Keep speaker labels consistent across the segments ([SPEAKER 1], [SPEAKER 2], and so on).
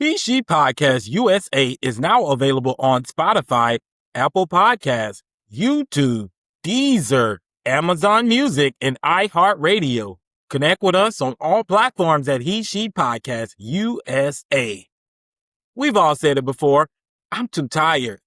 [SPEAKER 1] She Podcast USA is now available on Spotify, Apple Podcasts, YouTube, Deezer, Amazon Music, and iHeartRadio. Connect with us on all platforms at She Podcast USA. We've all said it before, I'm too tired.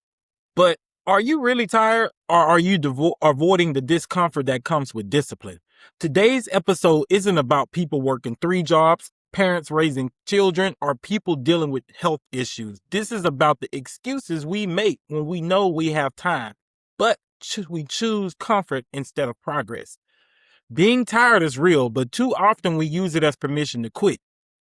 [SPEAKER 1] But are you really tired, or are you avoiding the discomfort that comes with discipline? Today's episode isn't about people working 3 jobs, parents raising children, or people dealing with health issues. This is about the excuses we make when we know we have time, but we choose comfort instead of progress. Being tired is real, but too often we use it as permission to quit.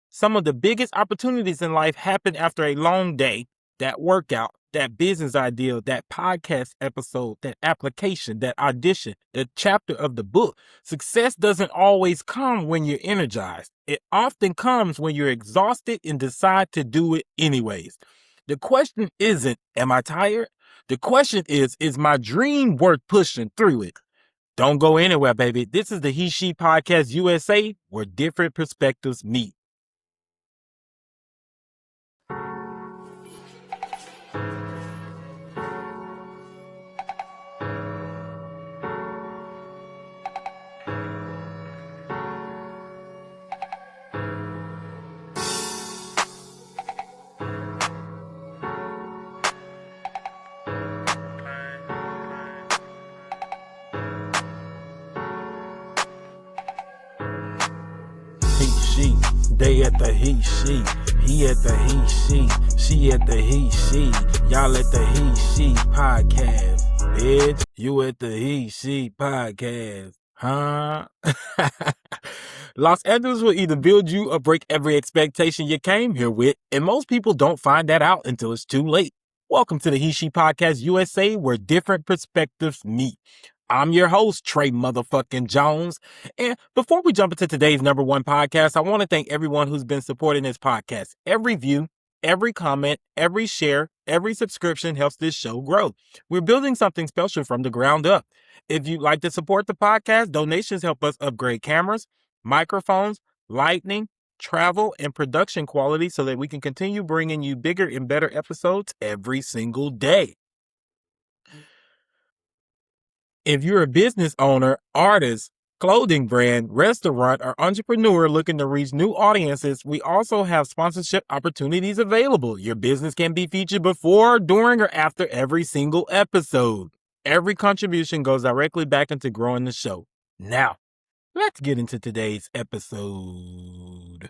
[SPEAKER 1] Some of the biggest opportunities in life happen after a long day. That workout, that business idea, that podcast episode, that application, that audition, the chapter of the book. Success doesn't always come when you're energized. It often comes when you're exhausted and decide to do it anyways. The question isn't, am I tired? The question is my dream worth pushing through it? Don't go anywhere, baby. This is the She Podcast USA, where different perspectives meet. She, they at the she, he at the she at the she, y'all at the she podcast, bitch, you at the she podcast, huh? Los Angeles will either build you or break every expectation you came here with, and most people don't find that out until it's too late. Welcome to the She Podcast USA, where different perspectives meet. I'm your host, Tre motherfucking Jones. And before we jump into today's number 1 podcast, I want to thank everyone who's been supporting this podcast. Every view, every comment, every share, every subscription helps this show grow. We're building something special from the ground up. If you'd like to support the podcast, donations help us upgrade cameras, microphones, lighting, travel, and production quality so that we can continue bringing you bigger and better episodes every single day. If you're a business owner, artist, clothing brand, restaurant, or entrepreneur looking to reach new audiences, we also have sponsorship opportunities available. Your business can be featured before, during, or after every single episode. Every contribution goes directly back into growing the show. Now, let's get into today's episode.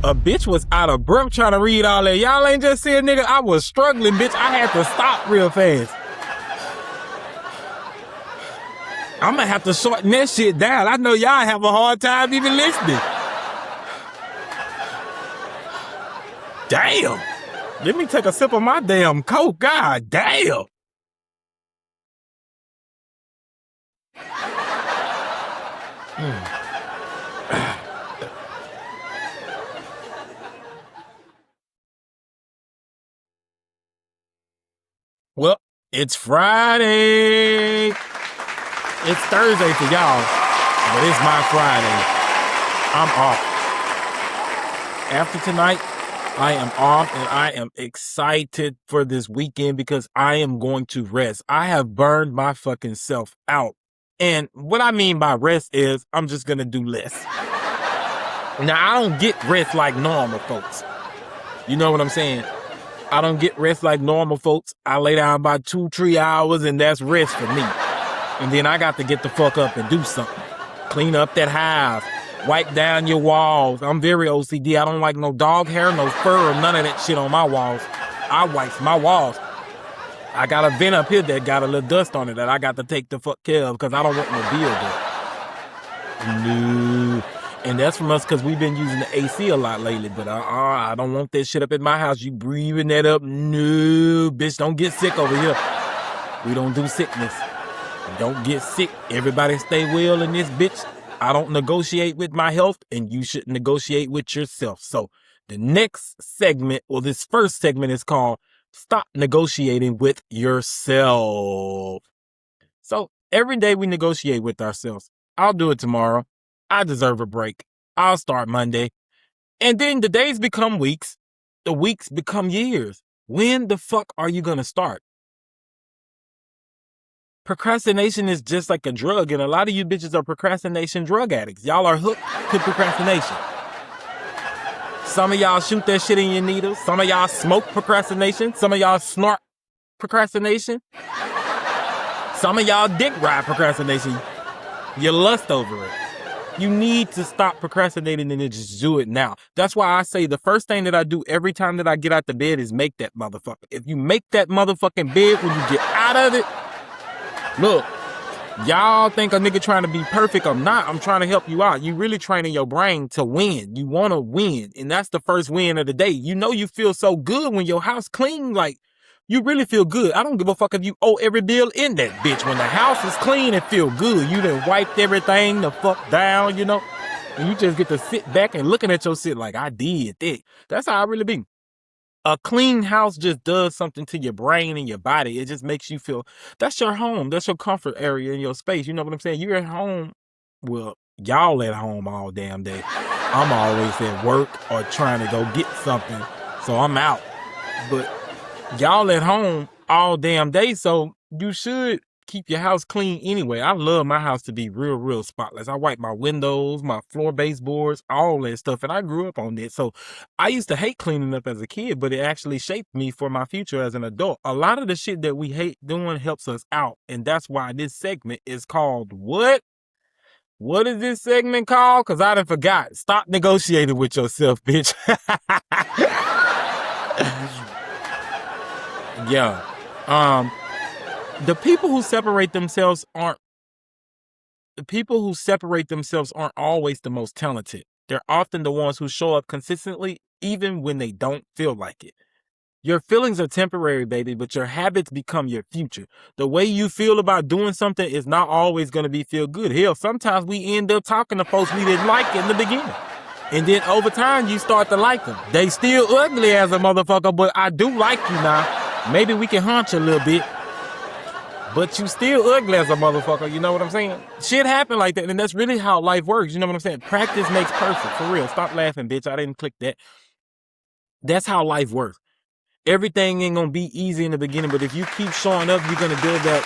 [SPEAKER 1] A bitch was out of breath trying to read all that. Y'all ain't just saying, nigga, I was struggling, bitch. I had to stop real fast. I'm gonna have to shorten that shit down. I know y'all have a hard time even listening. Damn. Let me take a sip of my damn Coke. God damn. Well, it's Friday. It's Thursday for y'all, but it's my Friday. I'm off. After tonight, I am off, and I am excited for this weekend because I am going to rest. I have burned my fucking self out. And what I mean by rest is I'm just going to do less. Now, I don't get rest like normal folks. You know what I'm saying? I don't get rest like normal folks. I lay down about 2-3 hours, and that's rest for me. And then I got to get the fuck up and do something. Clean up that house. Wipe down your walls. I'm very OCD. I don't like no dog hair, no fur, or none of that shit on my walls. I wipe my walls. I got a vent up here that got a little dust on it that I got to take the fuck care of because I don't want no buildup. No. And that's from us because we've been using the AC a lot lately. But I don't want that shit up in my house. You breathing that up. No. Bitch, don't get sick over here. We don't do sickness. Don't get sick. Everybody stay well in this bitch. I don't negotiate with my health, and you should negotiate with yourself. So the next segment, or this first segment, is called Stop Negotiating with Yourself. So every day we negotiate with ourselves. I'll do it tomorrow. I deserve a break. I'll start Monday. And then the days become weeks. The weeks become years. When the fuck are you going to start? Procrastination is just like a drug, and a lot of you bitches are procrastination drug addicts. Y'all are hooked to procrastination. Some of y'all shoot that shit in your needles. Some of y'all smoke procrastination. Some of y'all snort procrastination. Some of y'all dick ride procrastination. You lust over it. You need to stop procrastinating and just do it now. That's why I say the first thing that I do every time that I get out the bed is make that motherfucker. If you make that motherfucking bed when you get out of it, look, y'all think a nigga trying to be perfect. I'm not. I'm trying to help you out. You really training your brain to win. You want to win. And that's the first win of the day. You know you feel so good when your house clean. Like, you really feel good. I don't give a fuck if you owe every bill in that bitch. When the house is clean, it feel good. You done wiped everything the fuck down, you know? And you just get to sit back and looking at your shit like, I did that. That's how I really be. A clean house just does something to your brain and your body. It just makes you feel, that's your home. That's your comfort area in your space. You know what I'm saying? You're at home. Well, y'all at home all damn day. I'm always at work or trying to go get something. So I'm out. But y'all at home all damn day, so you should keep your house clean anyway. I love my house to be real, real spotless. I wipe my windows, my floor baseboards, all that stuff, and I grew up on that. So I used to hate cleaning up as a kid, but it actually shaped me for my future as an adult. A lot of the shit that we hate doing helps us out, and that's why this segment is called what? What is this segment called? Because I done forgot. Stop negotiating with yourself, bitch. Yeah. The people who separate themselves aren't always the most talented. They're often the ones who show up consistently even when they don't feel like it. Your feelings are temporary, baby, but your habits become your future. The way you feel about doing something is not always going to be feel good. Hell, sometimes we end up talking to folks we didn't like in the beginning. And then over time, you start to like them. They still ugly as a motherfucker, but I do like you now. Maybe we can haunt you a little bit. But you still ugly as a motherfucker, you know what I'm saying? Shit happen like that, and that's really how life works, you know what I'm saying? Practice makes perfect, for real. Stop laughing, bitch. I didn't click that. That's how life works. Everything ain't gonna be easy in the beginning, but if you keep showing up, you're gonna build that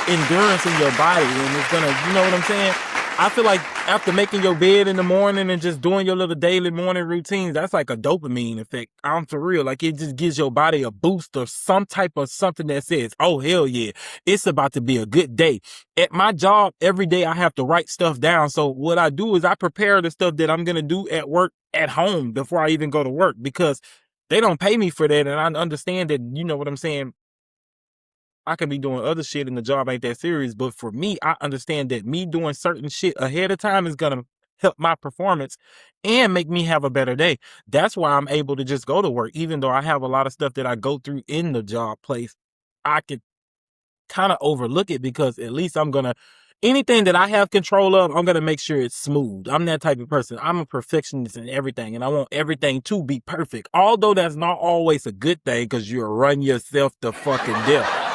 [SPEAKER 1] endurance in your body, and it's gonna, you know what I'm saying? I feel like after making your bed in the morning and just doing your little daily morning routines, that's like a dopamine effect. I'm for real. Like, it just gives your body a boost or some type of something that says, oh, hell yeah, it's about to be a good day. At my job, every day I have to write stuff down. So what I do is I prepare the stuff that I'm going to do at work at home before I even go to work, because they don't pay me for that. And I understand that, you know what I'm saying? I could be doing other shit and the job ain't that serious. But for me, I understand that me doing certain shit ahead of time is going to help my performance and make me have a better day. That's why I'm able to just go to work. Even though I have a lot of stuff that I go through in the job place, I could kind of overlook it because at least anything that I have control of, I'm going to make sure it's smooth. I'm that type of person. I'm a perfectionist in everything, and I want everything to be perfect. Although that's not always a good thing, because you'll run yourself to fucking death.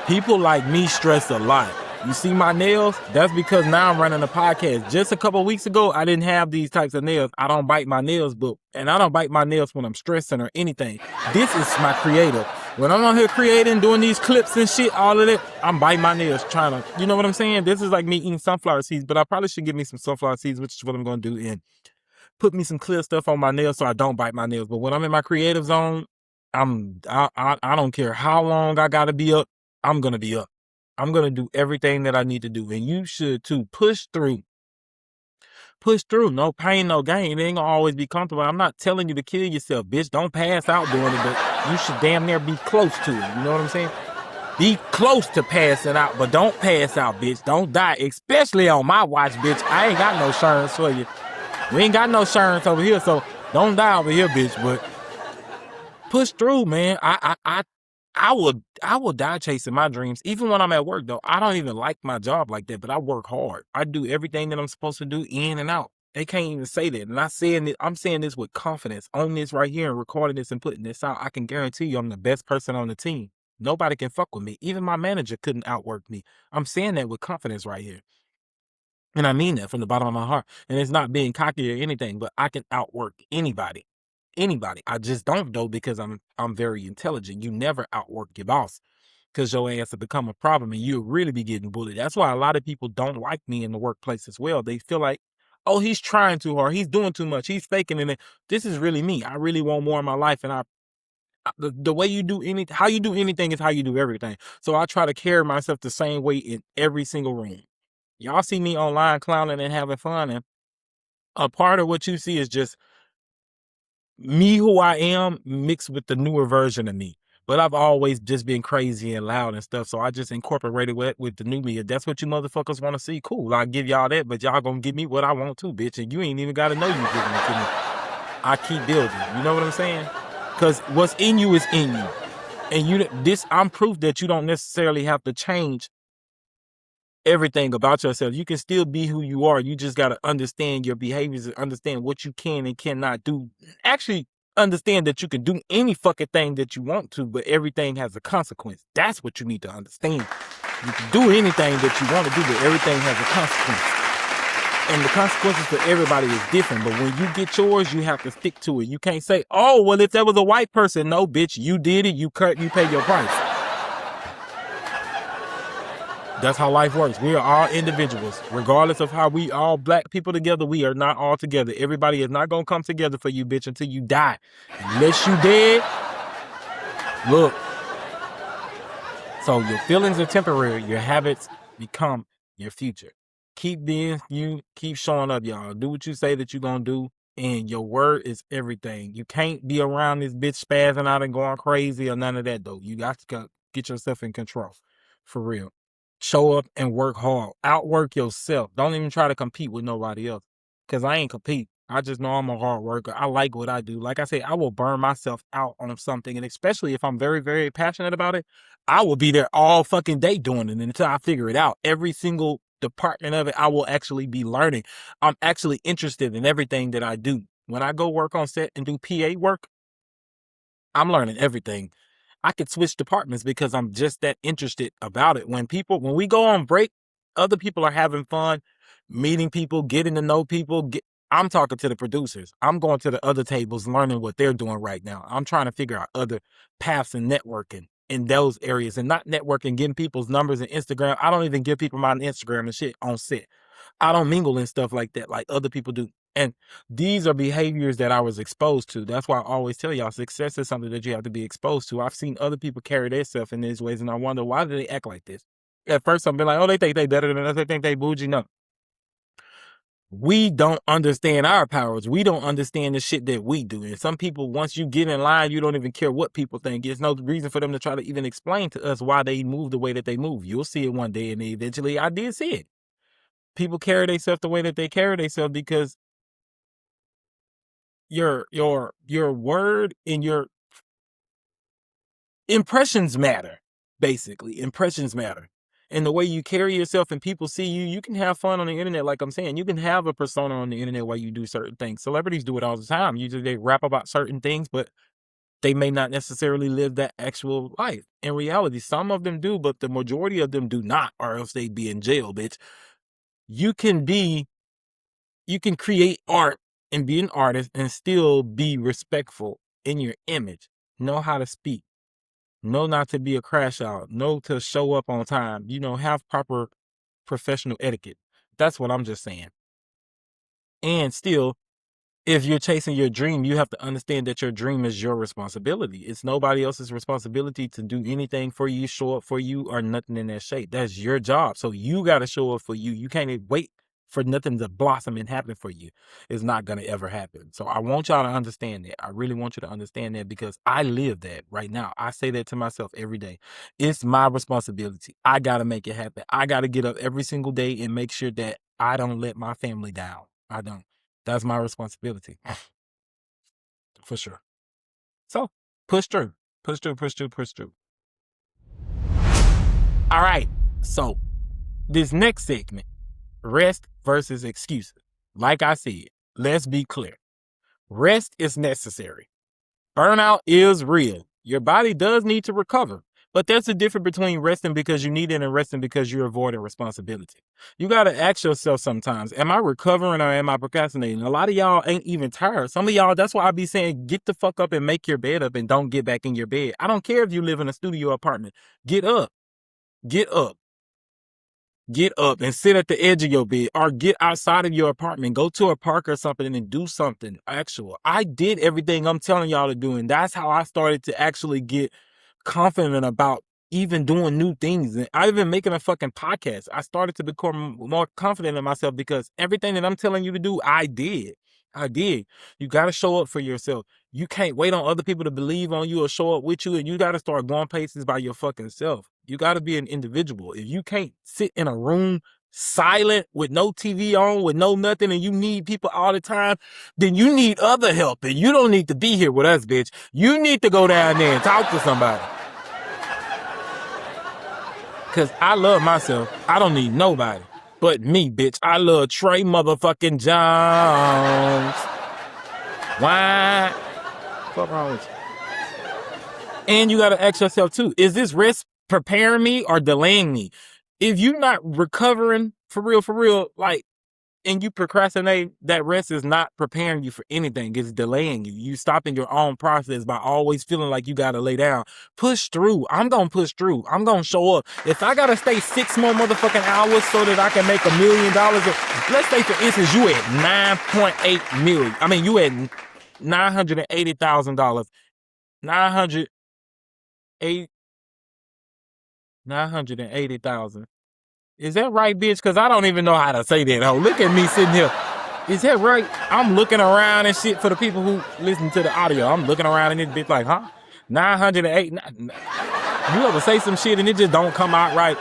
[SPEAKER 1] People like me stress a lot. You see my nails? That's because now I'm running a podcast. Just a couple of weeks ago, I didn't have these types of nails. I don't bite my nails, and I don't bite my nails when I'm stressing or anything. This is my creative. When I'm out here creating, doing these clips and shit, all of that, I'm biting my nails trying to, you know what I'm saying? This is like me eating sunflower seeds, but I probably should give me some sunflower seeds, which is what I'm going to do, and put me some clear stuff on my nails so I don't bite my nails. But when I'm in my creative zone, I don't care how long I got to be up. I'm going to be up. I'm going to do everything that I need to do. And you should too. Push through. Push through. No pain, no gain. It ain't going to always be comfortable. I'm not telling you to kill yourself, bitch. Don't pass out doing it, but you should damn near be close to it. You know what I'm saying? Be close to passing out, but don't pass out, bitch. Don't die, especially on my watch, bitch. I ain't got no insurance for you. We ain't got no insurance over here, so don't die over here, bitch. But push through, man. I will die chasing my dreams. Even when I'm at work, though, I don't even like my job like that, but I work hard. I do everything that I'm supposed to do in and out. They can't even say that. And I'm saying this with confidence on this right here and recording this and putting this out. I can guarantee you I'm the best person on the team. Nobody can fuck with me. Even my manager couldn't outwork me. I'm saying that with confidence right here. And I mean that from the bottom of my heart. And it's not being cocky or anything, but I can outwork anybody. Anybody. I just don't though because I'm very intelligent. You never outwork your boss because your ass will become a problem and you'll really be getting bullied. That's why a lot of people don't like me in the workplace as well. They feel like, oh, he's trying too hard. He's doing too much. He's faking it. This is really me. I really want more in my life. And the way you do anything, how you do anything is how you do everything. So I try to carry myself the same way in every single room. Y'all see me online clowning and having fun, and a part of what you see is just me who I am mixed with the newer version of me. But I've always just been crazy and loud and stuff, so I just incorporated with the new me. If that's what you motherfuckers want to see, cool. I'll give y'all that, but y'all gonna give me what I want too, bitch. And you ain't even gotta know you giving it to me. I keep building. You know what I'm saying? Because what's in you is in you. And I'm proof that you don't necessarily have to change everything about yourself. You can still be who you are. You just got to understand your behaviors and understand what you can and cannot do. Actually, understand that you can do any fucking thing that you want to, but everything has a consequence. That's what you need to understand. You can do anything that you want to do, but everything has a consequence. And the consequences for everybody is different. But when you get yours, you have to stick to it. You can't say, oh, well, if that was a white person, no, bitch, you did it. You pay your price. That's how life works. We are all individuals. Regardless of how we all black people together, we are not all together. Everybody is not going to come together for you, bitch, until you die. Unless you dead, look. So your feelings are temporary. Your habits become your future. Keep being you. Keep showing up, y'all. Do what you say that you're going to do. And your word is everything. You can't be around this bitch spazzing out and going crazy or none of that, though. You got to get yourself in control. For real. Show up and work hard. Outwork yourself. Don't even try to compete with nobody else. Because I ain't compete. I just know I'm a hard worker. I like what I do. Like I said, I will burn myself out on something. And especially if I'm very, very passionate about it, I will be there all fucking day doing it until I figure it out. Every single department of it, I will actually be learning. I'm actually interested in everything that I do. When I go work on set and do PA work, I'm learning everything. I could switch departments because I'm just that interested about it. When we go on break, other people are having fun, meeting people, getting to know people. I'm talking to the producers. I'm going to the other tables, learning what they're doing right now. I'm trying to figure out other paths and networking in those areas and not networking, getting people's numbers and Instagram. I don't even give people my Instagram and shit on set. I don't mingle and stuff like that like other people do. And these are behaviors that I was exposed to. That's why I always tell y'all success is something that you have to be exposed to. I've seen other people carry themselves in these ways, and I wonder, why do they act like this? At first, I'm like, oh, they think they better than us. They think they bougie. No. We don't understand our powers. We don't understand the shit that we do. And some people, once you get in line, you don't even care what people think. There's no reason for them to try to even explain to us why they move the way that they move. You'll see it one day, and eventually I did see it. People carry themselves the way that they carry themselves because your word and your impressions matter. Basically, impressions matter. And the way you carry yourself and people see you, you can have fun on the internet. Like I'm saying, you can have a persona on the internet while you do certain things. Celebrities do it all the time. Usually they rap about certain things, but they may not necessarily live that actual life. In reality, some of them do, but the majority of them do not, or else they'd be in jail, bitch. You can create art and be an artist and still be respectful in your image. Know how to speak. Know not to be a crash out. Know to show up on time. Have proper professional etiquette. That's what I'm just saying. And still, if you're chasing your dream, you have to understand that your dream is your responsibility. It's nobody else's responsibility to do anything for you, show up for you, or nothing in that shape. That's your job. So you got to show up for you. You can't wait for nothing to blossom and happen for you. It's not going to ever happen. So I want y'all to understand that. I really want you to understand that because I live that right now. I say that to myself every day. It's my responsibility. I got to make it happen. I got to get up every single day and make sure that I don't let my family down. I don't. That's my responsibility. For sure. So push through. Push through, push through, push through. All right. So this next segment, rest versus excuses. Like I said, let's be clear. Rest is necessary. Burnout is real. Your body does need to recover, But there's a difference between resting because you need it and resting because you're avoiding responsibility. You got to ask yourself sometimes, am I recovering or am I procrastinating? A lot of y'all ain't even tired. Some of y'all, that's why I be saying, get the fuck up and make your bed up and don't get back in your bed. I don't care if you live in a studio apartment. Get up. Get up. Get up and sit at the edge of your bed or get outside of your apartment. Go to a park or something and do something actual. I did everything I'm telling y'all to do, and that's how I started to actually get confident about even doing new things. And I've been making a fucking podcast. I started to become more confident in myself because everything that I'm telling you to do, I did. I did. You got to show up for yourself. You can't wait on other people to believe on you or show up with you, and you got to start going places by your fucking self. You got to be an individual. If you can't sit in a room silent with no TV on, with no nothing, and you need people all the time, then you need other help, and you don't need to be here with us, bitch. You need to go down there and talk to somebody. Because I love myself. I don't need nobody but me, bitch. I love Tre motherfucking Jones. Why? What's wrong with you? And you got to ask yourself, too, is this rest preparing me or delaying me? If you're not recovering for real, like, and you procrastinate, that rest is not preparing you for anything. It's delaying you. You stopping your own process by always feeling like you got to lay down. Push through. I'm going to push through. I'm going to show up. If I got to stay 6 more motherfucking hours so that I can make $1 million, let's say, for instance, you at 9.8 million. I mean, you at $980,000. 980,000. Is that right, bitch? Because I don't even know how to say that. Oh, look at me sitting here. Is that right? I'm looking around and shit for the people who listen to the audio. I'm looking around and this bitch like, huh? 908. You ever say some shit and it just don't come out right?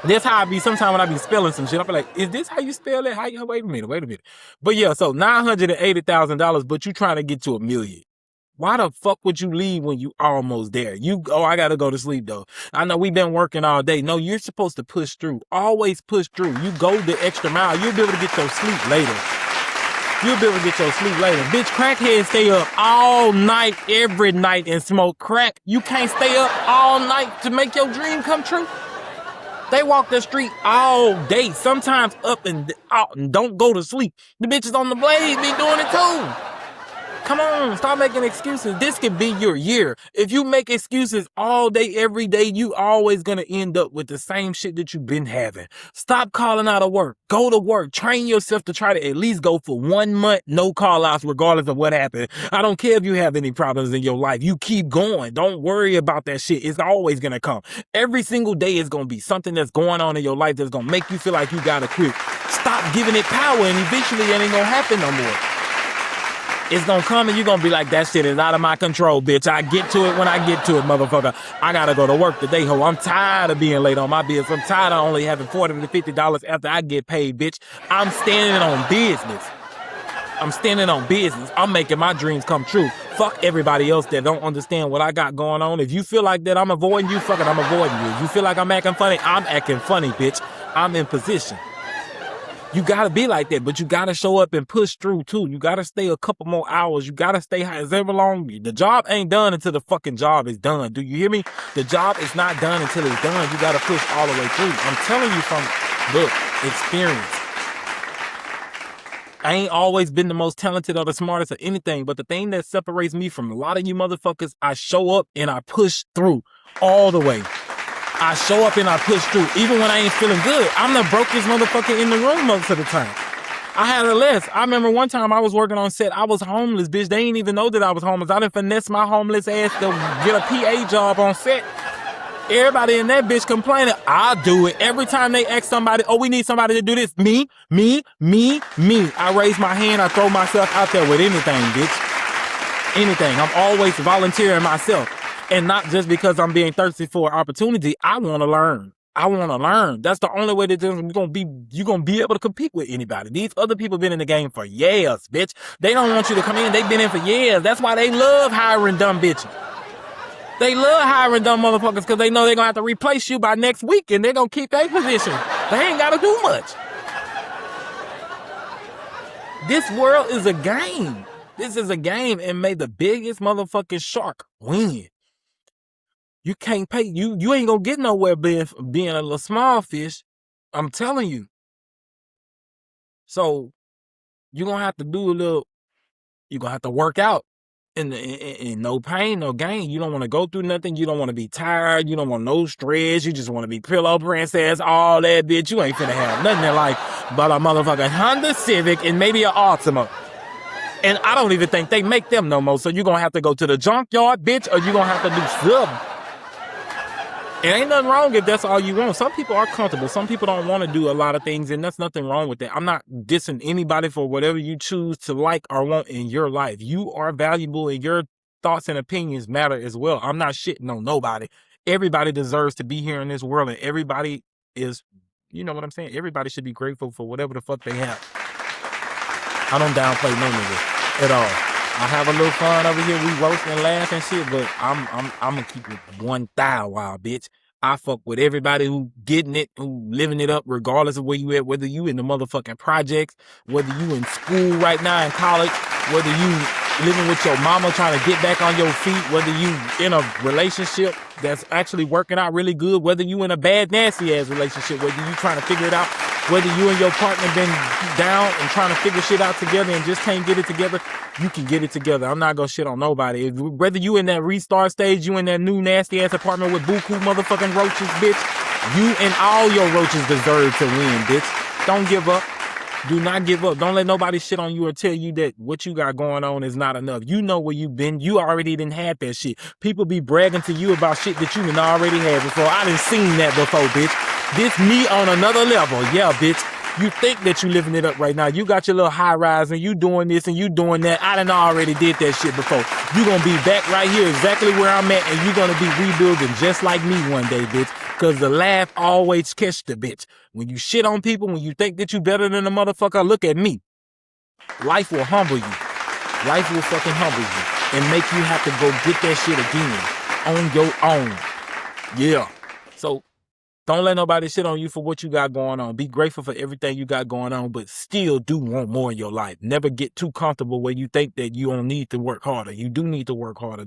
[SPEAKER 1] That's how I be sometimes when I be spelling some shit. I be like, is this how you spell it? Wait a minute. But yeah, so $980,000, but you trying to get to $1 million. Why the fuck would you leave when you almost there? I gotta go to sleep though. I know we've been working all day. No, you're supposed to push through. Always push through. You go the extra mile. You'll be able to get your sleep later. Bitch, crackheads stay up all night, every night and smoke crack. You can't stay up all night to make your dream come true. They walk the street all day, sometimes up and out and don't go to sleep. The bitches on the blade be doing it too. Come on, stop making excuses. This could be your year. If you make excuses all day, every day, you always gonna end up with the same shit that you've been having. Stop calling out of work. Go to work. Train yourself to try to at least go for 1 month, no call outs, regardless of what happened. I don't care if you have any problems in your life. You keep going. Don't worry about that shit. It's always gonna come. Every single day is gonna be something that's going on in your life that's gonna make you feel like you gotta quit. Stop giving it power, and eventually it ain't gonna happen no more. It's gonna come and you're gonna be like, that shit is out of my control, bitch. I get to it when I get to it, motherfucker. I gotta go to work today, ho. I'm tired of being late on my bills. I'm tired of only having $40 to $50 after I get paid, bitch. I'm standing on business. I'm making my dreams come true. Fuck everybody else that don't understand what I got going on. If you feel like that I'm avoiding you, fuck it, I'm avoiding you. If you feel like I'm acting funny, I'm acting funny, bitch. I'm in position. You gotta be like that, but you gotta show up and push through too. You gotta stay a couple more hours. You gotta stay however long. The job ain't done until the fucking job is done. Do you hear me? The job is not done until it's done. You gotta push all the way through. I'm telling you from experience. I ain't always been the most talented or the smartest or anything, but the thing that separates me from a lot of you motherfuckers, I show up and I push through all the way. I show up and I push through, even when I ain't feeling good. I'm the brokest motherfucker in the room most of the time. I had a list. I remember one time I was working on set. I was homeless, bitch. They didn't even know that I was homeless. I done finessed my homeless ass to get a PA job on set. Everybody in that bitch complaining. I do it. Every time they ask somebody, oh, we need somebody to do this. Me. I raise my hand. I throw myself out there with anything, bitch. Anything. I'm always volunteering myself. And not just because I'm being thirsty for an opportunity. I want to learn. That's the only way that you're gonna be able to compete with anybody. These other people been in the game for years, bitch. They don't want you to come in. They've been in for years. That's why they love hiring dumb bitches. They love hiring dumb motherfuckers because they know they're gonna have to replace you by next week and they're gonna keep their position. They ain't gotta do much. This world is a game. This is a game, and may the biggest motherfucking shark win. You can't pay. You ain't gonna get nowhere being a little small fish. I'm telling you. So you're gonna have to do a little. You're gonna have to work out. In no pain, no gain. You don't want to go through nothing. You don't want to be tired. You don't want no stress. You just want to be pillow princess, all that bitch. You ain't finna have nothing in life but a motherfucking Honda Civic and maybe an Altima. And I don't even think they make them no more. So you're gonna have to go to the junkyard, bitch, or you're gonna have to do something. It ain't nothing wrong if that's all you want. Some people are comfortable. Some people don't want to do a lot of things, and that's nothing wrong with that. I'm not dissing anybody for whatever you choose to like or want in your life. You are valuable, and your thoughts and opinions matter as well. I'm not shitting on nobody. Everybody deserves to be here in this world, and everybody is, you know what I'm saying? Everybody should be grateful for whatever the fuck they have. I don't downplay no nigga at all. I have a little fun over here. We roast and laugh and shit, but I'm gonna keep it 1,000 wild, bitch. I fuck with everybody who getting it, who living it up, regardless of where you at, whether you in the motherfucking projects, whether you in school right now in college, whether you living with your mama trying to get back on your feet, whether you in a relationship that's actually working out really good, whether you in a bad, nasty ass relationship, whether you trying to figure it out, whether you and your partner been down and trying to figure shit out together and just can't get it together, you can get it together. I'm not gonna shit on nobody. Whether you in that restart stage, you in that new nasty ass apartment with buku motherfucking roaches, bitch, you and all your roaches deserve to win, bitch. Don't give up. Do not give up. Don't let nobody shit on you or tell you that what you got going on is not enough. You know where you've been. You already didn't have that shit. People be bragging to you about shit that you done already had before. I done seen that before, bitch. This me on another level. Yeah, bitch. You think that you living it up right now. You got your little high rise and you doing this and you doing that. I done already did that shit before. You gonna be back right here exactly where I'm at, and you gonna be rebuilding just like me one day, bitch. Cause the laugh always catch the bitch. When you shit on people, when you think that you better than a motherfucker, look at me. Life will humble you. Life will fucking humble you and make you have to go get that shit again on your own. Yeah. So don't let nobody shit on you for what you got going on. Be grateful for everything you got going on, but still do want more in your life. Never get too comfortable where you think that you don't need to work harder. You do need to work harder.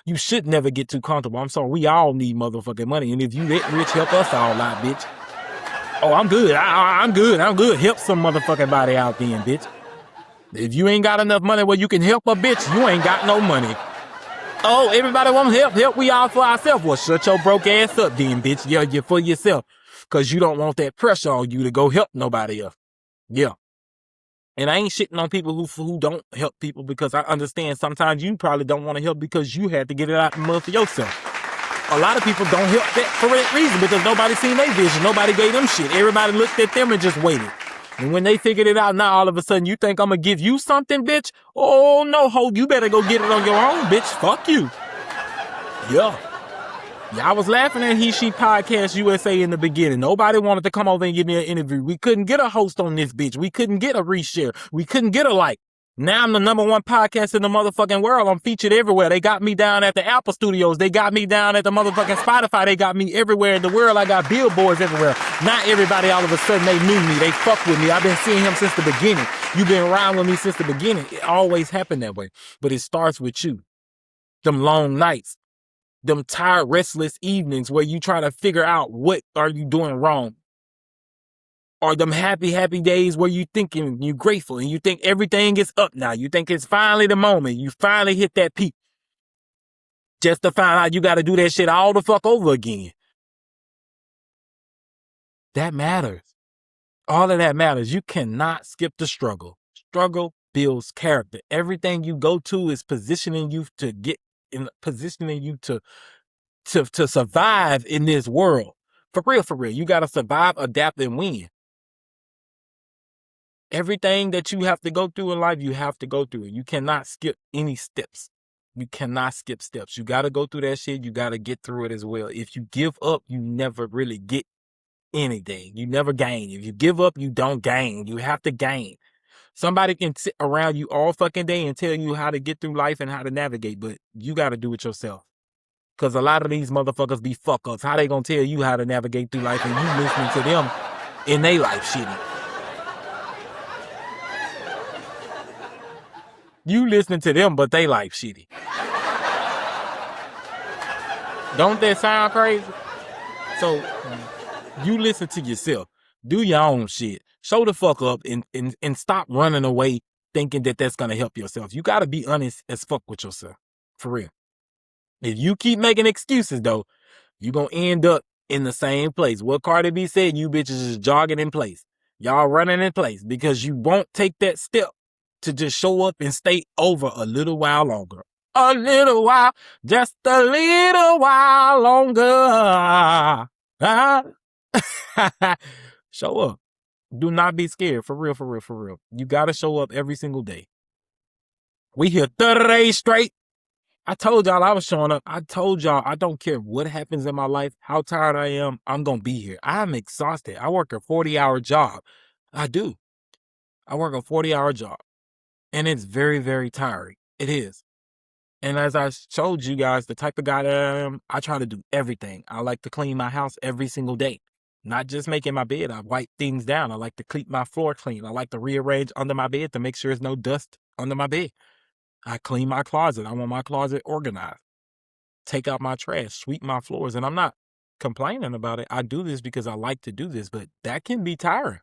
[SPEAKER 1] You should never get too comfortable. I'm sorry, we all need motherfucking money. And if you that rich, help us all out, bitch. Oh, I'm good. I'm good. Help some motherfucking body out then, bitch. If you ain't got enough money where you can help a bitch, you ain't got no money. Oh, everybody want help we all for ourselves. Well, shut your broke ass up then, bitch. Yeah, you're for yourself. Because you don't want that pressure on you to go help nobody else. Yeah. And I ain't shitting on people who don't help people, because I understand sometimes you probably don't want to help because you had to get it out the mud for yourself. A lot of people don't help that for that reason, because nobody seen their vision. Nobody gave them shit. Everybody looked at them and just waited. And when they figured it out, now all of a sudden you think I'm going to give you something, bitch? Oh, no, ho, you better go get it on your own, bitch. Fuck you. Yeah. I was laughing at He She Podcast USA in the beginning. Nobody wanted to come over and give me an interview. We couldn't get a host on this bitch. We couldn't get a reshare. We couldn't get a like. Now I'm the #1 podcast in the motherfucking world. I'm featured everywhere. They got me down at the Apple Studios. They got me down at the motherfucking Spotify. They got me everywhere in the world. I got billboards everywhere. Not everybody all of a sudden they knew me. They fuck with me. I've been seeing him since the beginning. You've been around with me since the beginning. It always happened that way. But it starts with you. Them long nights. Them tired, restless evenings where you try to figure out what are you doing wrong. Or them happy days where you thinking you're grateful and you think everything is up now. You think it's finally the moment. You finally hit that peak. Just to find out you got to do that shit all the fuck over again. That matters. All of that matters. You cannot skip the struggle. Struggle builds character. Everything you go to is positioning you to to survive in this world. For real. You got to survive, adapt, and win. Everything that you have to go through in life, you have to go through it. You cannot skip any steps. You cannot skip steps. You got to go through that shit. You got to get through it as well. If you give up, you never really get anything. You never gain. If you give up, you don't gain. You have to gain. Somebody can sit around you all fucking day and tell you how to get through life and how to navigate, but you got to do it yourself. Because a lot of these motherfuckers be fuck-ups. How they going to tell you how to navigate through life and you listening to them in their life shitty? You listening to them, but they life shitty. Don't that sound crazy? So you listen to yourself. Do your own shit. Show the fuck up and stop running away thinking that that's going to help yourself. You got to be honest as fuck with yourself. For real. If you keep making excuses, though, you're going to end up in the same place. What Cardi B said, you bitches is jogging in place. Y'all running in place because you won't take that step to just show up and stay over a little while longer. A little while, just a little while longer. Show up. Do not be scared. For real, for real, for real. You got to show up every single day. We here 30 days straight. I told y'all I was showing up. I told y'all I don't care what happens in my life, how tired I am, I'm going to be here. I'm exhausted. I work a 40-hour job. I do. I work a 40-hour job. And it's very, very tiring. It is. And as I showed you guys, the type of guy that I am, I try to do everything. I like to clean my house every single day. Not just making my bed. I wipe things down. I like to keep my floor clean. I like to rearrange under my bed to make sure there's no dust under my bed. I clean my closet. I want my closet organized. Take out my trash, sweep my floors. And I'm not complaining about it. I do this because I like to do this, but that can be tiring.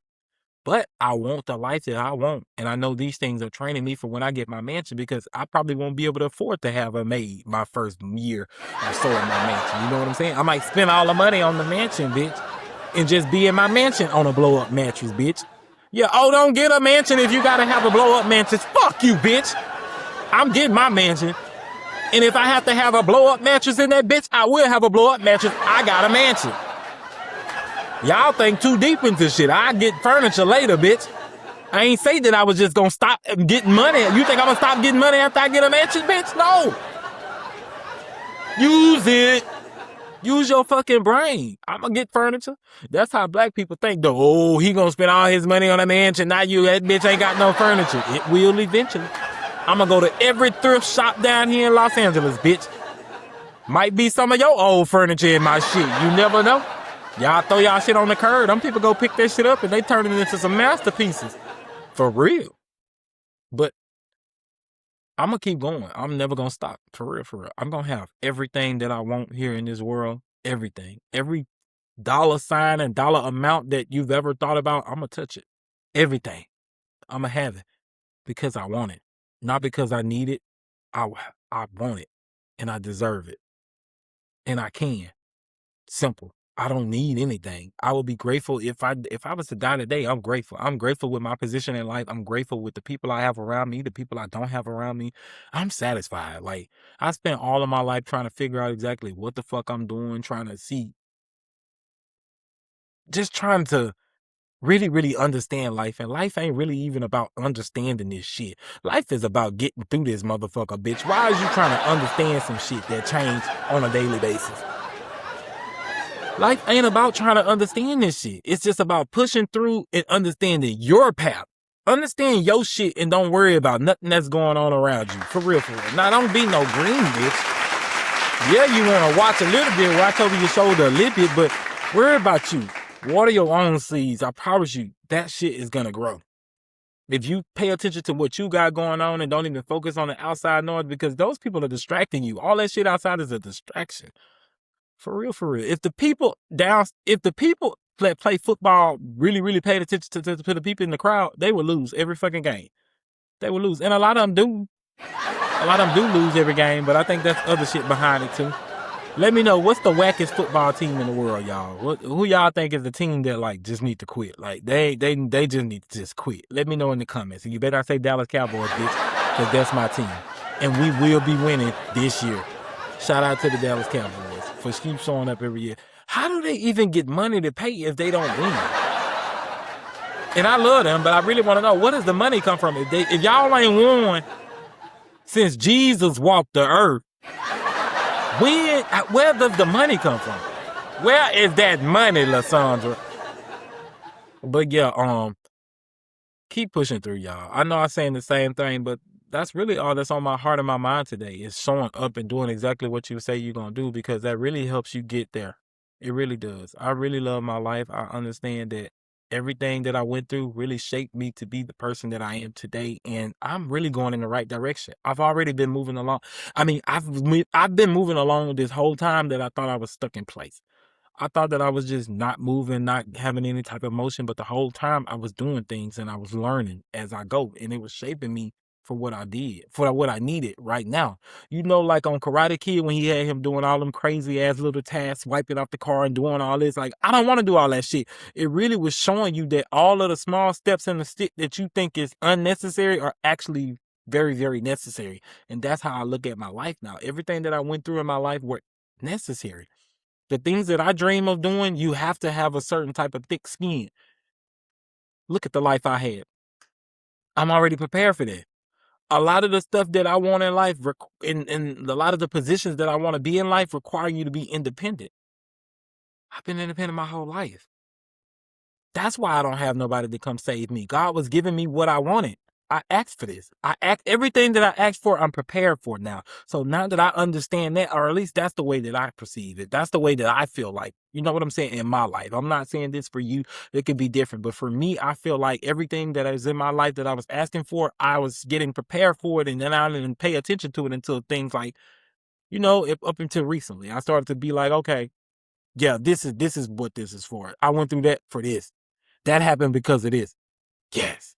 [SPEAKER 1] But I want the life that I want. And I know these things are training me for when I get my mansion because I probably won't be able to afford to have a maid my first year or so in my mansion. You know what I'm saying? I might spend all the money on the mansion, bitch, and just be in my mansion on a blow-up mattress, bitch. Yeah, don't get a mansion if you got to have a blow-up mattress. Fuck you, bitch. I'm getting my mansion. And if I have to have a blow-up mattress in that bitch, I will have a blow-up mattress. I got a mansion. Y'all think too deep into shit. I get furniture later, bitch. I ain't say that I was just gonna stop getting money. You think I'm gonna stop getting money after I get a mansion, bitch? No. Use it. Use your fucking brain. I'm gonna get furniture. That's how black people think, though. Oh, he gonna spend all his money on a mansion. Now that bitch ain't got no furniture. It will eventually. I'm gonna go to every thrift shop down here in Los Angeles, bitch. Might be some of your old furniture in my shit. You never know. Y'all throw y'all shit on the curb. Them people go pick their shit up and they turn it into some masterpieces. For real. But I'm going to keep going. I'm never going to stop. For real, for real. I'm going to have everything that I want here in this world. Everything. Every dollar sign and dollar amount that you've ever thought about, I'm going to touch it. Everything. I'm going to have it because I want it. Not because I need it. I want it. And I deserve it. And I can. Simple. I don't need anything. I will be grateful if I was to die today. I'm grateful. I'm grateful with my position in life. I'm grateful with the people I have around me, the people I don't have around me. I'm satisfied. Like, I spent all of my life trying to figure out exactly what the fuck I'm doing, trying to see. Just trying to really, really understand life. And life ain't really even about understanding this shit. Life is about getting through this motherfucker, bitch. Why is you trying to understand some shit that change on a daily basis? Life ain't about trying to understand this shit. It's just about pushing through and understanding your path. Understand your shit and don't worry about nothing that's going on around you. For real, for real. Now, don't be no green bitch. Yeah, you want to watch a little bit, watch over your shoulder a little bit, but worry about you. Water your own seeds. I promise you, that shit is going to grow. If you pay attention to what you got going on and don't even focus on the outside noise, because those people are distracting you. All that shit outside is a distraction. For real, for real. If the people that play football really, really paid attention to the people in the crowd, they would lose every fucking game. They would lose. And a lot of them do. A lot of them do lose every game, but I think that's other shit behind it too. Let me know, what's the wackest football team in the world, y'all? Who y'all think is the team that like just need to quit? Like they just need to just quit. Let me know in the comments. And you better not say Dallas Cowboys, bitch, because that's my team. And we will be winning this year. Shout out to the Dallas Cowboys for keep showing up every year. How do they even get money to pay if they don't win? And I love them, but I really want to know, where does the money come from? If y'all ain't won since Jesus walked the earth, where does the money come from? Where is that money, Lysandra? But yeah, keep pushing through, y'all. I know I'm saying the same thing, but that's really all that's on my heart and my mind today is showing up and doing exactly what you say you're going to do, because that really helps you get there. It really does. I really love my life. I understand that everything that I went through really shaped me to be the person that I am today, and I'm really going in the right direction. I've already been moving along. I mean, I've been moving along this whole time that I thought I was stuck in place. I thought that I was just not moving, not having any type of motion, but the whole time I was doing things and I was learning as I go, and it was shaping me for what I did, for what I needed right now. Like on Karate Kid when he had him doing all them crazy ass little tasks, wiping off the car and doing all this. Like, I don't want to do all that shit. It really was showing you that all of the small steps in the stick that you think is unnecessary are actually very, very necessary. And that's how I look at my life now. Everything that I went through in my life were necessary. The things that I dream of doing, you have to have a certain type of thick skin. Look at the life I had. I'm already prepared for that. A lot of the stuff that I want in life, and a lot of the positions that I want to be in life require you to be independent. I've been independent my whole life. That's why I don't have nobody to come save me. God was giving me what I wanted. I asked for this. Everything that I asked for, I'm prepared for now. So now that I understand that, or at least that's the way that I perceive it. That's the way that I feel like, you know what I'm saying, in my life. I'm not saying this for you. It could be different. But for me, I feel like everything that is in my life that I was asking for, I was getting prepared for it. And then I didn't pay attention to it until things like, up until recently. I started to be like, okay, yeah, this is what this is for. I went through that for this. That happened because of this. Yes.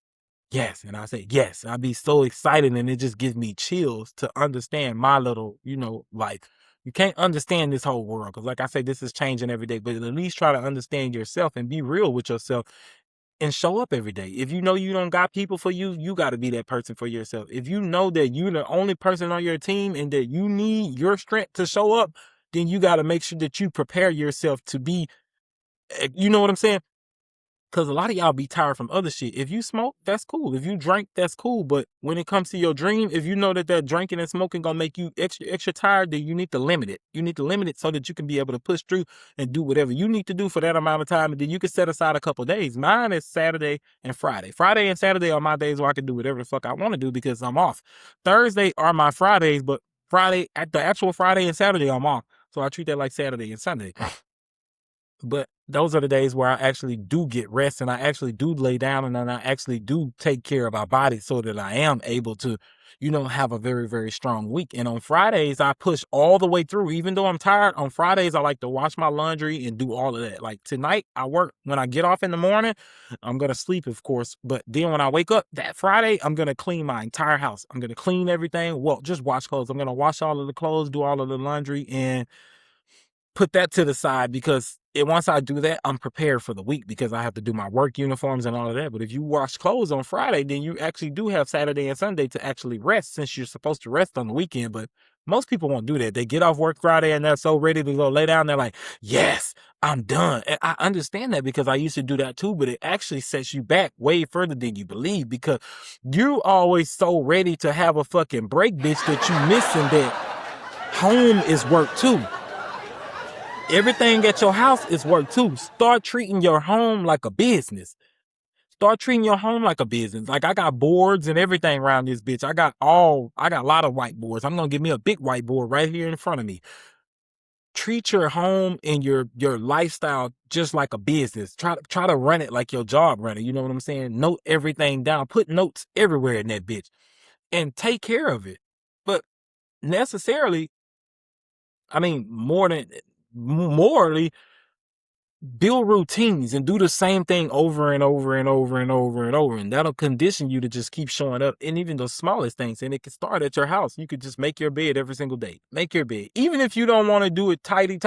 [SPEAKER 1] Yes. And I say, yes. I'd be so excited. And it just gives me chills to understand my little, life. You can't understand this whole world. Because like I say, this is changing every day. But at least try to understand yourself and be real with yourself and show up every day. If you know you don't got people for you, you got to be that person for yourself. If you know that you're the only person on your team and that you need your strength to show up, then you got to make sure that you prepare yourself to be, you know what I'm saying? Because a lot of y'all be tired from other shit. If you smoke, that's cool. If you drink, that's cool. But when it comes to your dream, if you know that drinking and smoking gonna make you extra tired, then you need to limit it. You need to limit it so that you can be able to push through and do whatever you need to do for that amount of time. And then you can set aside a couple of days. Mine is Saturday and Friday. Friday and Saturday are my days where I can do whatever the fuck I want to do because I'm off. Thursday are my Fridays, but the actual Friday and Saturday, I'm off. So I treat that like Saturday and Sunday. But those are the days where I actually do get rest and I actually do lay down and then I actually do take care of my body so that I am able to, have a very, very strong week. And on Fridays, I push all the way through. Even though I'm tired, on Fridays, I like to wash my laundry and do all of that. Like tonight, I work. When I get off in the morning, I'm going to sleep, of course. But then when I wake up that Friday, I'm going to clean my entire house. I'm going to clean everything. Well, just wash clothes. I'm going to wash all of the clothes, do all of the laundry, and put that to the side because once I do that, I'm prepared for the week because I have to do my work uniforms and all of that. But if you wash clothes on Friday, then you actually do have Saturday and Sunday to actually rest since you're supposed to rest on the weekend. But most people won't do that. They get off work Friday and they're so ready to go lay down. They're like, yes, I'm done. And I understand that because I used to do that too, but it actually sets you back way further than you believe because you're always so ready to have a fucking break, bitch, that you missing that home is work too. Everything at your house is work too. Start treating your home like a business. Start treating your home like a business. Like I got boards and everything around this bitch. I got a lot of whiteboards. I'm gonna get me a big whiteboard right here in front of me. Treat your home and your lifestyle just like a business. Try to run it like your job runner. You know what I'm saying? Note everything down. Put notes everywhere in that bitch. And take care of it. But necessarily, morally, build routines and do the same thing over and over and over and over and over. And that'll condition you to just keep showing up in even the smallest things. And it can start at your house. You could just make your bed every single day. Make your bed. Even if you don't want to do it tidy,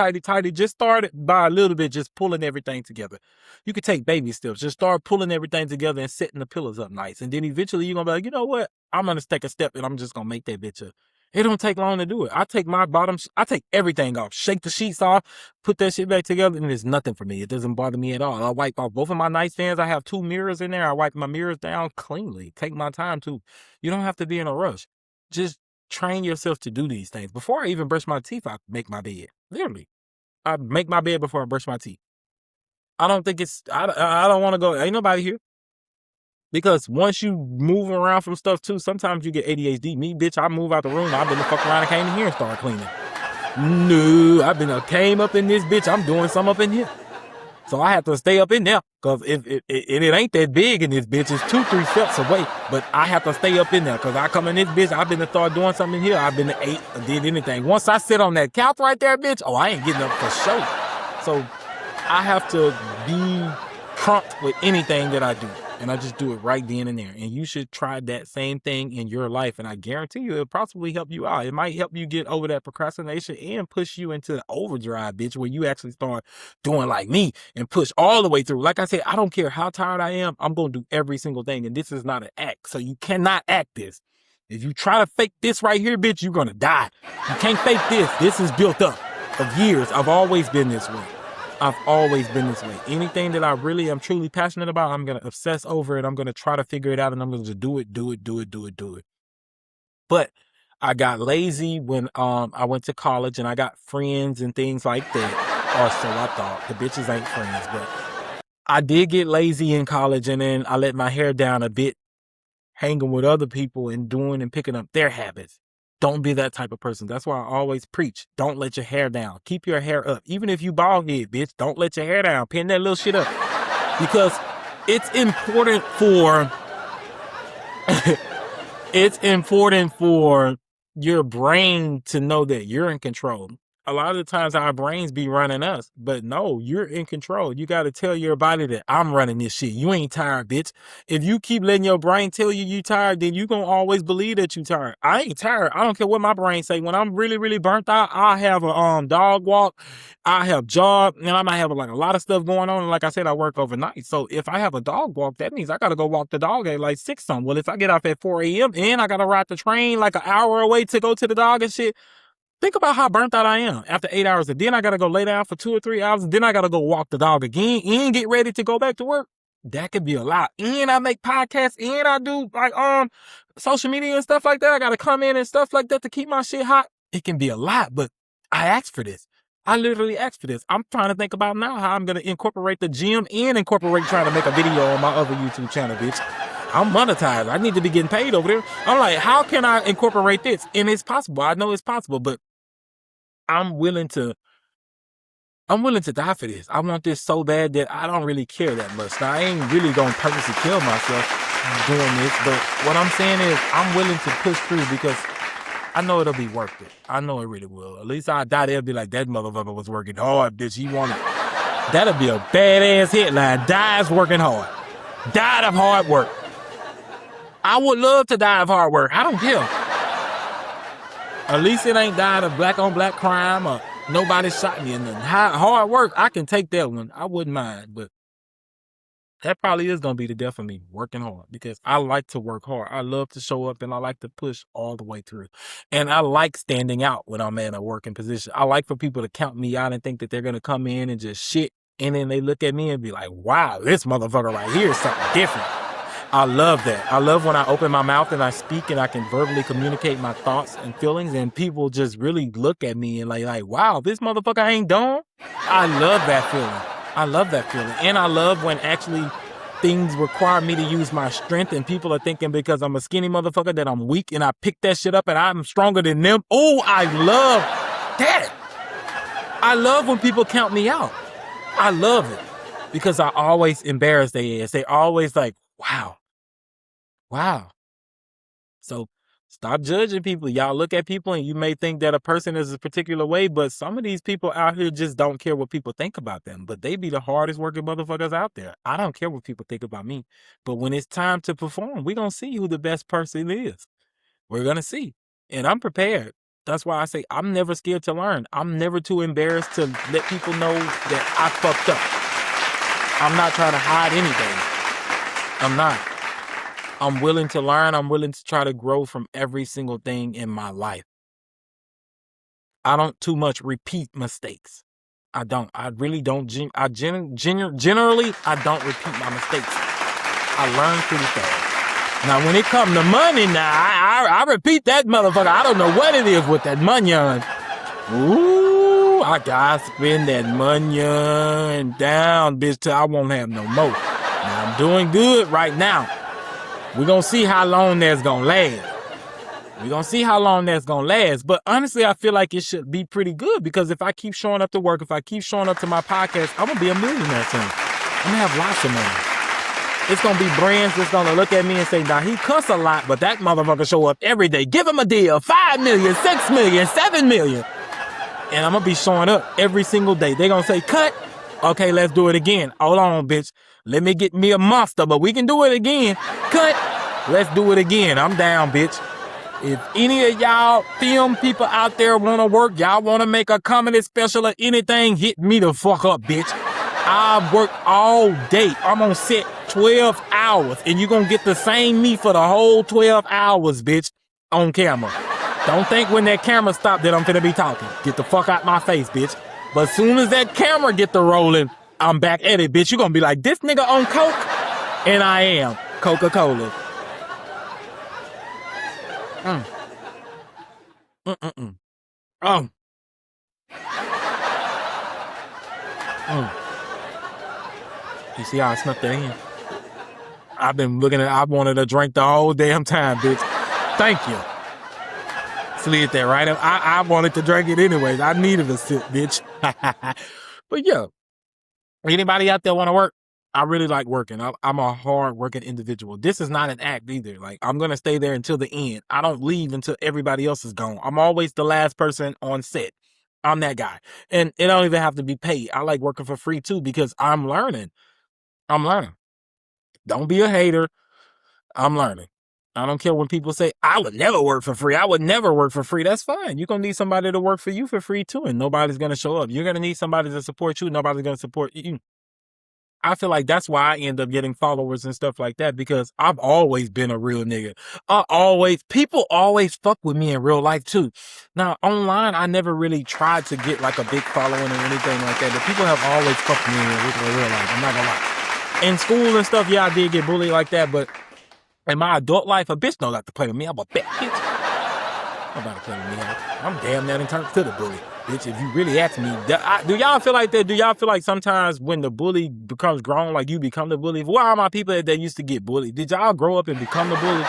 [SPEAKER 1] just start it by a little bit, just pulling everything together. You could take baby steps. Just start pulling everything together and setting the pillows up nice. And then eventually you're going to be like, you know what? I'm going to take a step and I'm just going to make that bitch up. It don't take long to do it. I take everything off, shake the sheets off, put that shit back together, and it's nothing for me. It doesn't bother me at all. I wipe off both of my nightstands. I have 2 mirrors in there. I wipe my mirrors down cleanly. Take my time too. You don't have to be in a rush. Just train yourself to do these things. Before I even brush my teeth, I make my bed. Literally. I make my bed before I brush my teeth. I don't want to go, ain't nobody here. Because once you move around from stuff too, sometimes you get ADHD. Me, bitch, I move out the room. I've been the fuck around and came in here and started cleaning. No, came up in this bitch. I'm doing something up in here. So I have to stay up in there because it ain't that big in this bitch. It's 2-3 steps away, but I have to stay up in there because I come in this bitch. I've been to start doing something here. I've been to ate or did anything. Once I sit on that couch right there, bitch, I ain't getting up for sure. So I have to be prompt with anything that I do. And I just do it right then and there. And you should try that same thing in your life. And I guarantee you, it'll possibly help you out. It might help you get over that procrastination and push you into the overdrive, bitch, where you actually start doing like me and push all the way through. Like I said, I don't care how tired I am. I'm going to do every single thing. And this is not an act. So you cannot act this. If you try to fake this right here, bitch, you're going to die. You can't fake this. This is built up of years. I've always been this way. I've always been this way. Anything that I really am truly passionate about, I'm going to obsess over it. I'm going to try to figure it out, and I'm going to do it. But I got lazy when I went to college, and I got friends and things like that. Or so I thought. The bitches ain't friends. But I did get lazy in college, and then I let my hair down a bit, hanging with other people and doing and picking up their habits. Don't be that type of person. That's why I always preach. Don't let your hair down. Keep your hair up. Even if you bald head, bitch, don't let your hair down. Pin that little shit up. Because it's important for it's important for your brain to know that you're in control. A lot of the times our brains be running us, but no, you're in control. You got to tell your body that I'm running this shit. You ain't tired, bitch. If you keep letting your brain tell you tired, then you going to always believe that you tired. I ain't tired. I don't care what my brain say. When I'm really, really burnt out, I have a dog walk. I have job, and I might have like a lot of stuff going on. And like I said, I work overnight. So if I have a dog walk, that means I got to go walk the dog at like 6 something. Well, if I get off at 4 a.m. and I got to ride the train like an hour away to go to the dog and shit, think about how burnt out I am after 8 hours. And then I got to go lay down for 2 or 3 hours. And then I got to go walk the dog again and get ready to go back to work. That could be a lot. And I make podcasts and I do like social media and stuff like that. I got to come in and stuff like that to keep my shit hot. It can be a lot, but I asked for this. I literally asked for this. I'm trying to think about now how I'm going to incorporate the gym and incorporate trying to make a video on my other YouTube channel, bitch. I'm monetized. I need to be getting paid over there. I'm like, how can I incorporate this? And it's possible. I know it's possible, but I'm willing to die for this. I want this so bad that I don't really care that much. Now, I ain't really going to purposely kill myself doing this, but what I'm saying is I'm willing to push through because I know it'll be worth it. I know it really will. At least I die there and be like, that motherfucker was working hard, bitch. He wanted. That'll be a badass headline. Dies working hard. Died of hard work. I would love to die of hard work. I don't care. At least it ain't died of black on black crime or nobody shot me. And hard work, I can take that one. I wouldn't mind. But that probably is going to be the death of me, working hard. Because I like to work hard. I love to show up and I like to push all the way through. And I like standing out when I'm in a working position. I like for people to count me out and think that they're going to come in and just shit. And then they look at me and be like, wow, this motherfucker right here is something different. I love that. I love when I open my mouth and I speak and I can verbally communicate my thoughts and feelings and people just really look at me and like, wow, this motherfucker ain't done. I love that feeling. And I love when actually things require me to use my strength and people are thinking because I'm a skinny motherfucker that I'm weak and I pick that shit up and I'm stronger than them. Oh, I love that. I love when people count me out. I love it because I always embarrass their ass. They always like, wow. So stop judging people. Y'all look at people and you may think that a person is a particular way, but some of these people out here just don't care what people think about them. But they be the hardest working motherfuckers out there. I don't care what people think about me. But when it's time to perform, we're going to see who the best person is. We're going to see. And I'm prepared. That's why I say I'm never scared to learn. I'm never too embarrassed to let people know that I fucked up. I'm not trying to hide anything. I'm not. I'm willing to learn. I'm willing to try to grow from every single thing in my life. I don't too much repeat mistakes. I don't. I really don't. Generally, I don't repeat my mistakes. I learn pretty fast. Now, when it comes to money, I repeat that motherfucker. I don't know what it is with that money. Ooh, I gotta spend that money down, bitch, till I won't have no more. Now, I'm doing good right now. We're going to see how long that's going to last. We're going to see how long that's going to last. But honestly, I feel like it should be pretty good because if I keep showing up to work, if I keep showing up to my podcast, I'm going to be a millionaire soon. I'm going to have lots of money. It's going to be brands that's going to look at me and say, now he cuss a lot, but that motherfucker show up every day. Give him a deal. 5 million, 6 million, 7 million. And I'm going to be showing up every single day. They're going to say, cut. Okay, let's do it again. Hold on, bitch. Let me get me a monster, but we can do it again. Cut. Let's do it again. I'm down, bitch. If any of y'all film people out there want to work, y'all want to make a comedy special or anything, hit me the fuck up, bitch. I work all day. I'm on set 12 hours, and you're going to get the same me for the whole 12 hours, bitch, on camera. Don't think when that camera stop that I'm finna be talking. Get the fuck out my face, bitch. But as soon as that camera get to rolling, I'm back at it, bitch. You're going to be like, this nigga on coke? And I am. Coca-Cola. Oh. You see how I snuck that in? I've been looking at, I wanted to drink the whole damn time, bitch. Thank you. Slid that right up. I wanted to drink it anyways. I needed a sip, bitch. But yeah, anybody out there want to work? I really like working. I'm a hard working individual. This is not an act either. Like, I'm going to stay there until the end. I don't leave until everybody else is gone. I'm always the last person on set. I'm that guy. And it don't even have to be paid. I like working for free too because I'm learning. Don't be a hater. I'm learning. I don't care when people say, I would never work for free. I would never work for free. That's fine. You're going to need somebody to work for you for free too, and nobody's going to show up. You're going to need somebody to support you. Nobody's going to support you. I feel like that's why I end up getting followers and stuff like that because I've always been a real nigga. People always fuck with me in real life too. Now, online, I never really tried to get like a big following or anything like that, but people have always fucked with me in real life. I'm not going to lie. In school and stuff, yeah, I did get bullied like that, but in my adult life, a bitch don't like to play with me. I'm a bad bitch. Nobody play with me. I'm damn near turned to the bully. Bitch, if you really ask me, do y'all feel like that? Do y'all feel like sometimes when the bully becomes grown, like you become the bully? Why are my people that used to get bullied? Did y'all grow up and become the bully?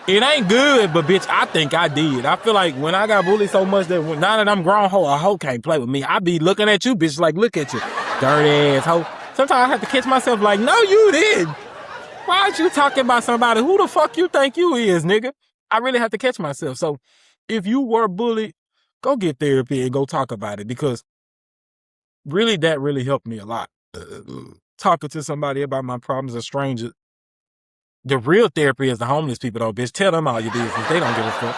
[SPEAKER 1] It ain't good, but bitch, I think I did. I feel like when I got bullied so much that now that I'm grown, a hoe can't play with me. I be looking at you, bitch, like, look at you, dirty ass hoe. Sometimes I have to catch myself like, no, you did. Why aren't you talking about somebody? Who the fuck you think you is, nigga? I really have to catch myself. So if you were bullied, go get therapy and go talk about it because really that really helped me a lot. Talking to somebody about my problems, a stranger. The real therapy is the homeless people though, bitch. Tell them all your business. They don't give a fuck.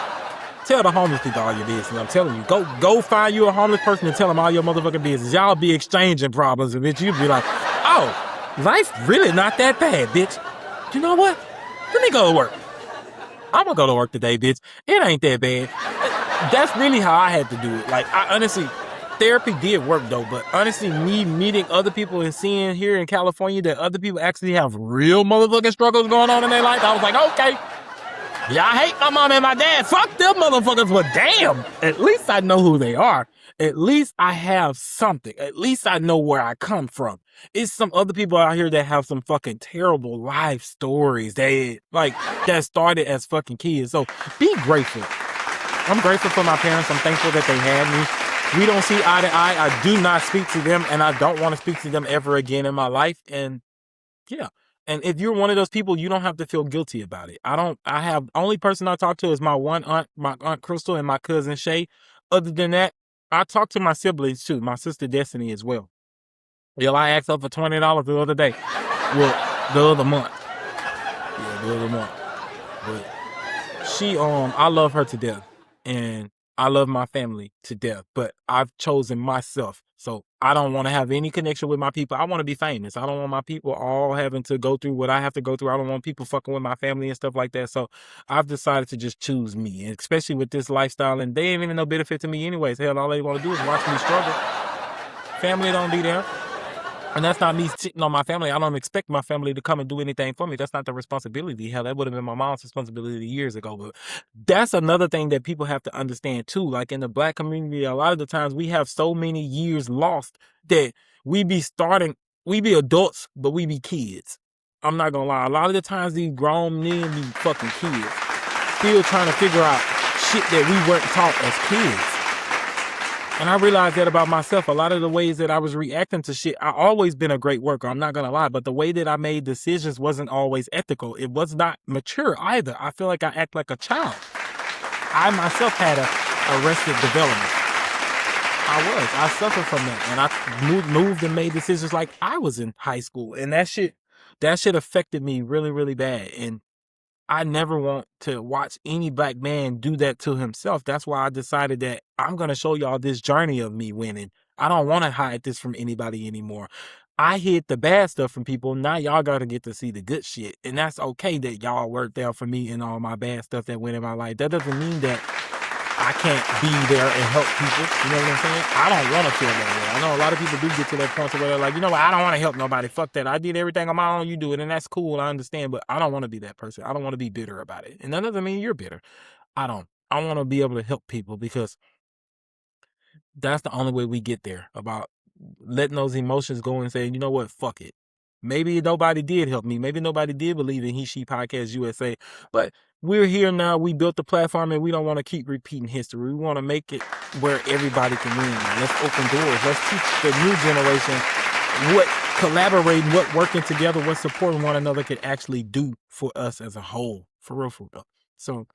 [SPEAKER 1] Tell the homeless people all your business. I'm telling you, go find you a homeless person and tell them all your motherfucking business. Y'all be exchanging problems and bitch, you be like, oh, life's really not that bad, bitch. You know what? Let me go to work. I'm gonna go to work today, bitch. It ain't that bad. That's really how I had to do it. Like, I honestly, therapy did work though, but honestly, me meeting other people and seeing here in California that other people actually have real motherfucking struggles going on in their life, I was like, okay. Yeah, I hate my mom and my dad. Fuck them motherfuckers, but damn, at least I know who they are. At least I have something. At least I know where I come from. It's some other people out here that have some fucking terrible life stories that started as fucking kids. So be grateful. I'm grateful for my parents. I'm thankful that they had me. We don't see eye to eye. I do not speak to them, and I don't want to speak to them ever again in my life. And yeah. And if you're one of those people, you don't have to feel guilty about it. Only person I talk to is my one aunt, my Aunt Crystal, and my cousin Shay. Other than that, I talk to my siblings too, my sister Destiny as well. Yeah, I asked her for $20 the other day. Well, the other month. Yeah, the other month. But she, I love her to death. And I love my family to death. But I've chosen myself. So I don't want to have any connection with my people. I want to be famous. I don't want my people all having to go through what I have to go through. I don't want people fucking with my family and stuff like that. So I've decided to just choose me, and especially with this lifestyle. And they ain't even no benefit to me anyways. Hell, all they want to do is watch me struggle. Family don't be there. And that's not me sitting on my family. I don't expect my family to come and do anything for me. That's not the responsibility. Hell, that would have been my mom's responsibility years ago. But that's another thing that people have to understand too. Like in the Black community, a lot of the times we have so many years lost that we be adults, but we be kids. I'm not gonna lie. A lot of the times these grown men be fucking kids. still trying to figure out shit that we weren't taught as kids. And I realized that about myself. A lot of the ways that I was reacting to shit, I always been a great worker. I'm not going to lie. But the way that I made decisions wasn't always ethical. It was not mature either. I feel like I act like a child. I myself had arrested development. I suffered from that. And I moved and made decisions like I was in high school. And that shit affected me really, really bad. And I never want to watch any black man do that to himself. That's why I decided that I'm going to show y'all this journey of me winning. I don't want to hide this from anybody anymore. I hid the bad stuff from people. Now y'all got to get to see the good shit. And that's okay that y'all worked out for me and all my bad stuff that went in my life. That doesn't mean that I can't be there and help people. You know what I'm saying? I don't want to feel that way. I know a lot of people do get to that point where they're like, you know what, I don't want to help nobody. Fuck that. I did everything on my own. You do it. And that's cool. I understand. But I don't want to be that person. I don't want to be bitter about it. And that doesn't mean you're bitter. I want to be able to help people because that's the only way we get there, about letting those emotions go and saying, you know what, fuck it. Maybe nobody did help me. Maybe nobody did believe in He She Podcast USA. But we're here now. We built the platform and we don't want to keep repeating history. We want to make it where everybody can win. Let's open doors. Let's teach the new generation what collaborating, what working together, what supporting one another can actually do for us as a whole. For real, for real. So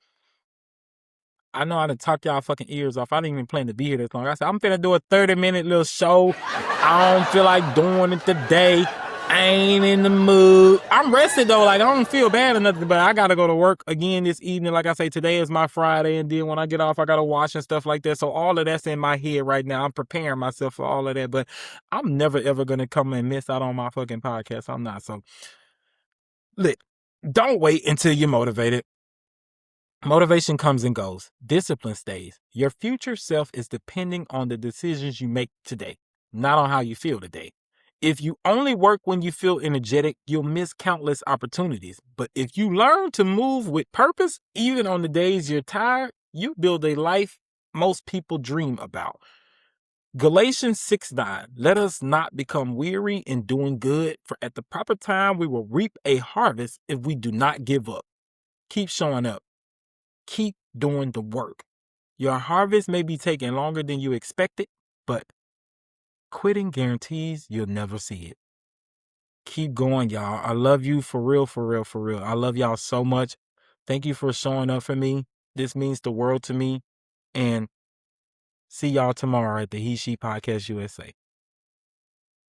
[SPEAKER 1] I know I done talked y'all fucking ears off. I didn't even plan to be here this long. I said, I'm finna do a 30-minute little show. I don't feel like doing it today. I ain't in the mood. I'm rested though. Like, I don't feel bad or nothing, but I gotta go to work again this evening. Like I say, today is my Friday, and then when I get off, I gotta wash and stuff like that. So all of that's in my head right now. I'm preparing myself for all of that, but I'm never ever gonna come and miss out on my fucking podcast. I'm not. So, look, don't wait until you're motivated. Motivation comes and goes. Discipline stays. Your future self is depending on the decisions you make today, not on how you feel today. If you only work when you feel energetic, you'll miss countless opportunities. But if you learn to move with purpose, even on the days you're tired, you build a life most people dream about. Galatians 6:9, let us not become weary in doing good, for at the proper time we will reap a harvest if we do not give up. Keep showing up. Keep doing the work. Your harvest may be taking longer than you expected, but quitting guarantees you'll never see it. Keep going, y'all. I love you for real, for real, for real. I love y'all so much. Thank you for showing up for me. This means the world to me. And see y'all tomorrow at the He She Podcast USA.